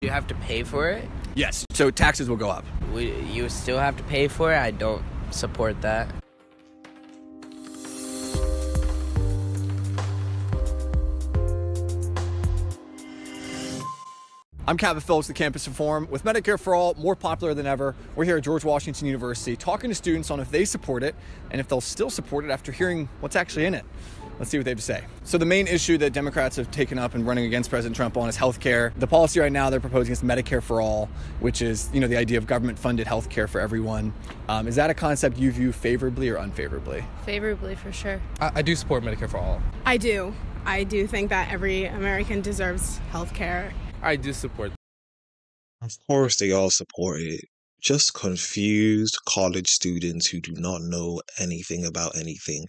You have to pay for it? Yes, so taxes will go up. You still have to pay for it? I don't support that. I'm Kevin Phillips, the Campus Reform. With Medicare for All more popular than ever, we're here at George Washington University talking to students on if they support it and if they'll still support it after hearing what's actually in it. Let's see what they have to say. So the main issue that Democrats have taken up and running against President Trump on is healthcare. The policy right now they're proposing is Medicare for All, which is, the idea of government-funded healthcare for everyone. Is that a concept you view favorably or unfavorably? Favorably, for sure. I do support Medicare for All. I do. I do think that every American deserves healthcare. I do support. Of course they all support it. Just confused college students who do not know anything about anything.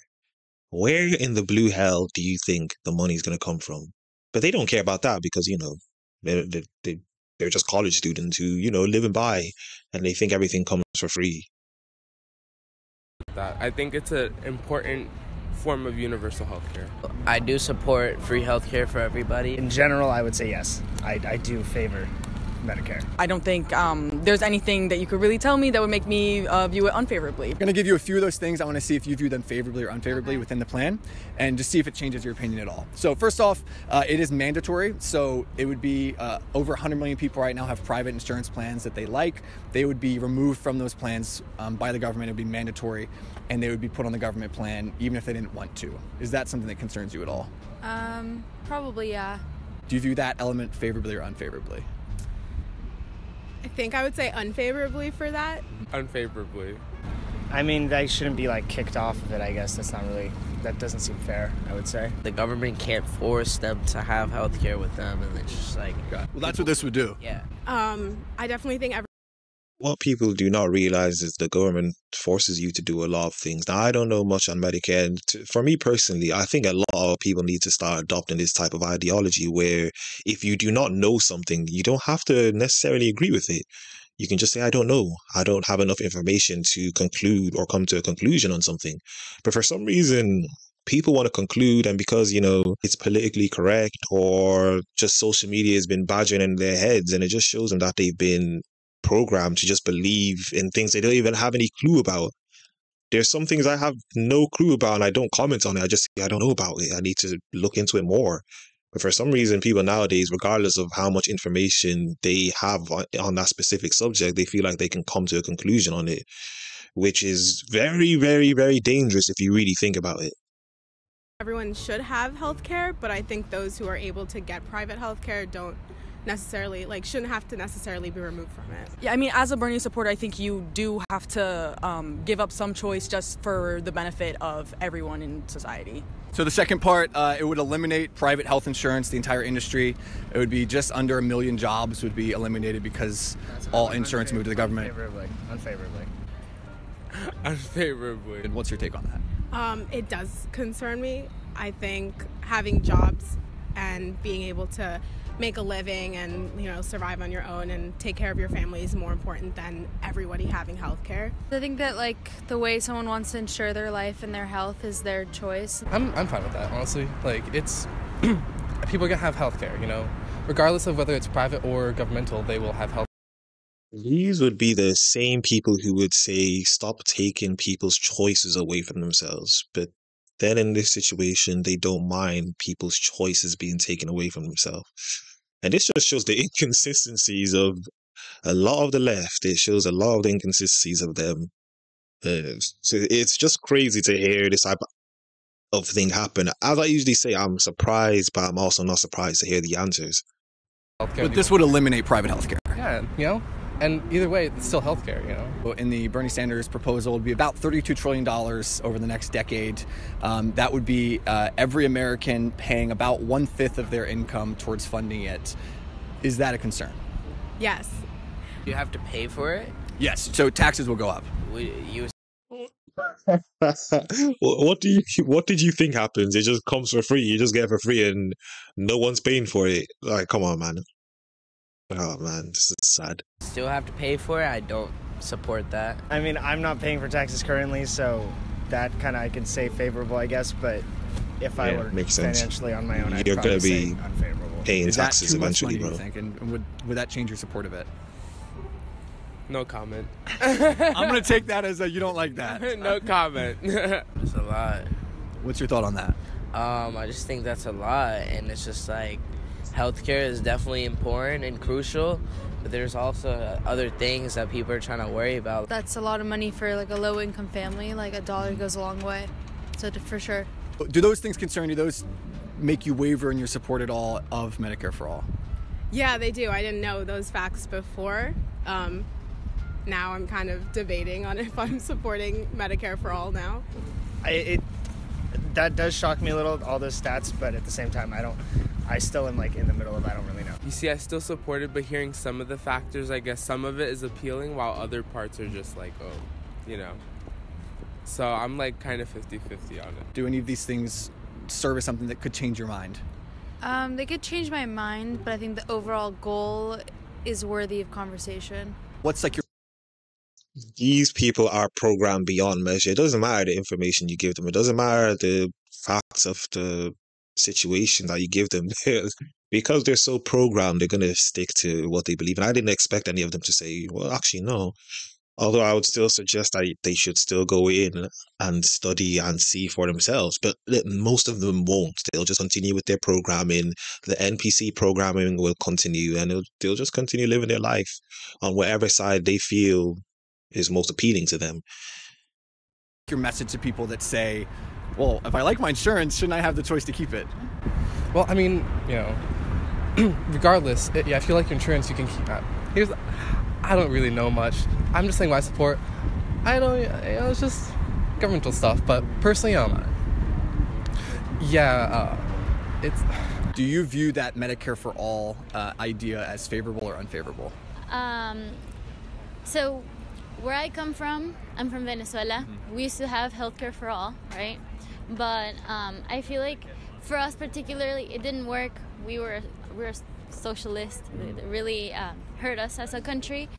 Where in the blue hell do you think the money's going to come from? But they don't care about that because, they're just college students who, live and buy, and they think everything comes for free. I think it's an important form of universal health care. I do support free healthcare for everybody. In general, I would say yes. I do favor Medicare. I don't think there's anything that you could really tell me that would make me view it unfavorably. I'm going to give you a few of those things. I want to see if you view them favorably or unfavorably within the plan and just see if it changes your opinion at all. So first off, it is mandatory. So it would be over 100 million people right now have private insurance plans that they like. They would be removed from those plans by the government. It would be mandatory and they would be put on the government plan even if they didn't want to. Is that something that concerns you at all? Probably, yeah. Do you view that element favorably or unfavorably? I think I would say unfavorably for that. Unfavorably. I mean, they shouldn't be kicked off of it, I guess. That doesn't seem fair, I would say. The government can't force them to have healthcare with them, and it's just well, that's what this would do. Yeah. I definitely think What people do not realize is the government forces you to do a lot of things. Now, I don't know much on Medicare. And for me personally, I think a lot of people need to start adopting this type of ideology where if you do not know something, you don't have to necessarily agree with it. You can just say, I don't know. I don't have enough information to conclude or come to a conclusion on something. But for some reason, people want to conclude, and because, it's politically correct or just social media has been badgering in their heads, and it just shows them that they've been programmed to just believe in things they don't even have any clue about. There's some things I have no clue about and I don't comment on it. I just say I don't know about it. I need to look into it more. But for some reason, people nowadays, regardless of how much information they have on that specific subject, they feel like they can come to a conclusion on it, which is very, very, very dangerous if you really think about it. everyone should have healthcare, but I think those who are able to get private healthcare don't necessarily shouldn't have to necessarily be removed from it. Yeah, I mean, as a Bernie supporter, I think you do have to give up some choice just for the benefit of everyone in society. So the second part, it would eliminate private health insurance, the entire industry. It would be just under 1 million jobs would be eliminated because all insurance moved to the government. Unfavorably. Unfavorably. And what's your take on that? It does concern me. I think having jobs and being able to make a living and, survive on your own and take care of your family is more important than everybody having health care. I think that, the way someone wants to ensure their life and their health is their choice. I'm fine with that, honestly. It's... people can have health care, Regardless of whether it's private or governmental, they will have health. These would be the same people who would say, stop taking people's choices away from themselves. But then in this situation, they don't mind people's choices being taken away from themselves. And this just shows the inconsistencies of a lot of the left. It shows a lot of the inconsistencies of them. So it's just crazy to hear this type of thing happen. As I usually say, I'm surprised, but I'm also not surprised to hear the answers. But this would eliminate private healthcare. Yeah, And either way, it's still healthcare, In the Bernie Sanders proposal, it would be about $32 trillion over the next decade. That would be every American paying about 1/5 of their income towards funding it. Is that a concern? Yes. You have to pay for it? Yes. So taxes will go up. What did you think happens? It just comes for free. You just get it for free and no one's paying for it. Come on, man. Oh man, this is sad. Still have to pay for it? I don't support that. I mean, I'm not paying for taxes currently, so that kind of I can say favorable, I guess. But if I were financially on my own, I'd probably say unfavorable. paying Is that taxes too much eventually, money, do bro. you think? And would that change your support of it? No comment. I'm gonna take that as a you don't like that. No comment. It's a lot. What's your thought on that? I just think that's a lot, and it's just like healthcare is definitely important and crucial, but there's also other things that people are trying to worry about. That's a lot of money for like a low-income family. Like a dollar goes a long way, so for sure. Do those things concern you? Those make you waver in your support at all of Medicare for All? Yeah, they do. I didn't know those facts before. Now I'm kind of debating on if I'm supporting Medicare for All now. That does shock me a little, all those stats, but at the same time, I still am like in the middle of, I don't really know. You see, I still support it, but hearing some of the factors, I guess some of it is appealing, while other parts are just like, oh, you know. So I'm like kind of 50-50 on it. Do any of these things serve as something that could change your mind? They could change my mind, but I think the overall goal is worthy of conversation. What's like your These people are programmed beyond measure. It doesn't matter the information you give them. It doesn't matter the facts of the situation that you give them. Because they're so programmed, they're going to stick to what they believe. And I didn't expect any of them to say, well, actually, no. Although I would still suggest that they should still go in and study and see for themselves. But most of them won't. They'll just continue with their programming. The NPC programming will continue, and they'll just continue living their life on whatever side they feel is most appealing to them. your message to people that say, well, if I like my insurance, shouldn't I have the choice to keep it? Well, I mean, you know, regardless, if you like your insurance, you can keep that. I don't really know much. I'm just saying my support. I don't, it's just governmental stuff. But personally, it's. Do you view that Medicare for All idea as favorable or unfavorable? So where I come from, I'm from Venezuela. We used to have healthcare for all, right? But I feel like for us particularly, it didn't work. We're socialist. It really hurt us as a country.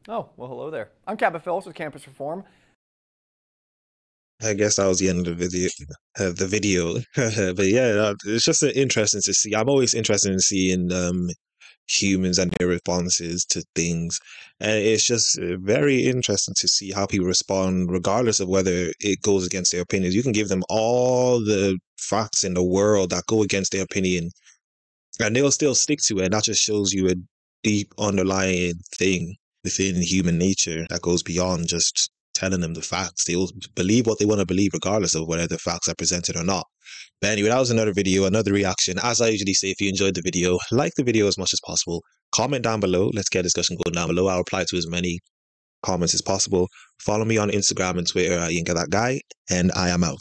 Oh, well, hello there. I'm Kappa Phillips with Campus Reform. I guess that was the end of the video. But yeah, it's just interesting to see. I'm always interested in seeing humans and their responses to things, and it's just very interesting to see how people respond, regardless of whether it goes against their opinions. You can give them all the facts in the world that go against their opinion, and they'll still stick to it. And that just shows you a deep underlying thing within human nature that goes beyond just telling them the facts. They'll believe what they want to believe regardless of whether the facts are presented or not. But anyway, that was another video, another reaction. As I usually say, if you enjoyed the video, like the video as much as possible. Comment down below. Let's get a discussion going down below. I'll reply to as many comments as possible. Follow me on Instagram and Twitter at YinkaThatGuy, and I am out.